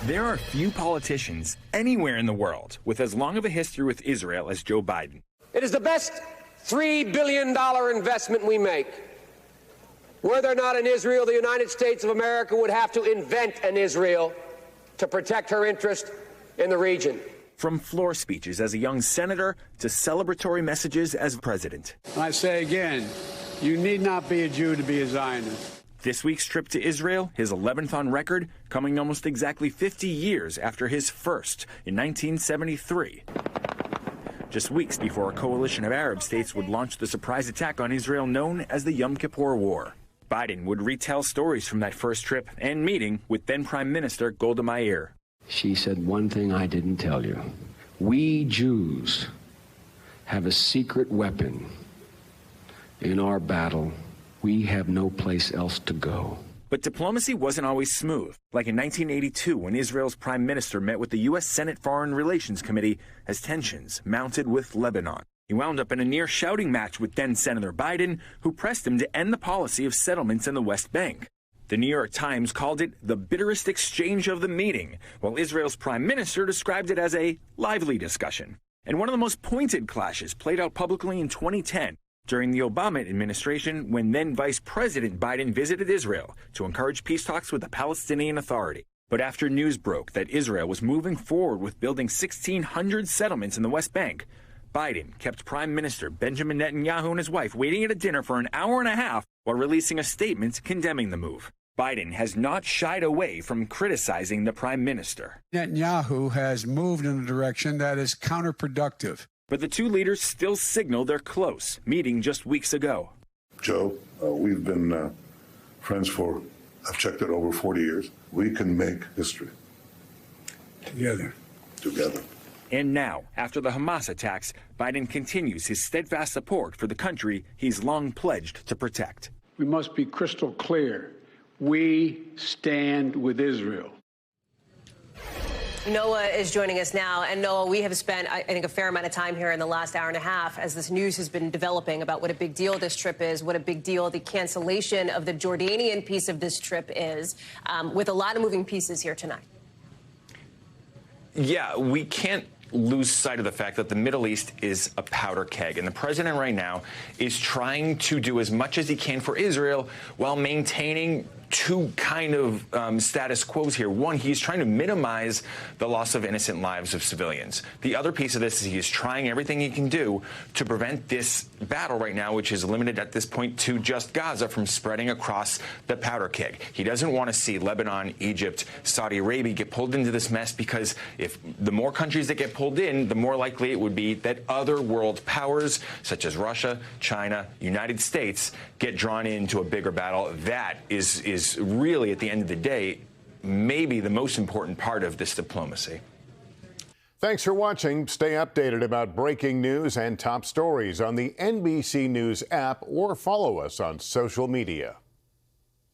There are few politicians anywhere in the world with as long of a history with Israel as Joe Biden. It is the best $3 billion investment we make. Were there not an Israel, the United States of America would have to invent an Israel to protect her interest in the region. From floor speeches as a young senator to celebratory messages as president. I say again, you need not be a Jew to be a Zionist. This week's trip to Israel, his 11th on record, coming almost exactly 50 years after his first in 1973. Just weeks before a coalition of Arab states would launch the surprise attack on Israel known as the Yom Kippur War. Biden would retell stories from that first trip and meeting with then Prime Minister Golda Meir. She said one thing I didn't tell you. We Jews have a secret weapon. In our battle, we have no place else to go. But diplomacy wasn't always smooth, like in 1982 when Israel's prime minister met with the U.S. Senate Foreign Relations Committee as tensions mounted with Lebanon. He wound up in a near shouting match with then Senator Biden, who pressed him to end the policy of settlements in the West Bank. The New York Times called it the bitterest exchange of the meeting, while Israel's prime minister described it as a lively discussion. And one of the most pointed clashes played out publicly in 2010 during the Obama administration when then Vice President Biden visited Israel to encourage peace talks with the Palestinian Authority. But after news broke that Israel was moving forward with building 1,600 settlements in the West Bank, Biden kept Prime Minister Benjamin Netanyahu and his wife waiting at a dinner for an hour and a half while releasing a statement condemning the move. Biden has not shied away from criticizing the prime minister. Netanyahu has moved in a direction that is counterproductive. But the two leaders still signal they're close, meeting just weeks ago. Joe, we've been friends for, I've checked it, over 40 years. We can make history. Together. And now, after the Hamas attacks, Biden continues his steadfast support for the country he's long pledged to protect. We must be crystal clear. We stand with Israel. Noah is joining us now. And Noah, we have spent, I think, a fair amount of time here in the last hour and a half as this news has been developing about what a big deal this trip is, what a big deal the cancellation of the Jordanian piece of this trip is, with a lot of moving pieces here tonight. Yeah, we can't lose sight of the fact that the Middle East is a powder keg. And the president right now is trying to do as much as he can for Israel while maintaining two kind of status quos here. One, he's trying to minimize the loss of innocent lives of civilians. The other piece of this is he's trying everything he can do to prevent this battle right now, which is limited at this point to just Gaza, from spreading across the powder keg. He doesn't want to see Lebanon, Egypt, Saudi Arabia get pulled into this mess, because if the more countries that get pulled in, the more likely it would be that other world powers such as Russia, China, United States get drawn into a bigger battle. That is really, at the end of the day, maybe the most important part of this diplomacy. Thanks for watching. Stay updated about breaking news and top stories on the NBC News app or follow us on social media.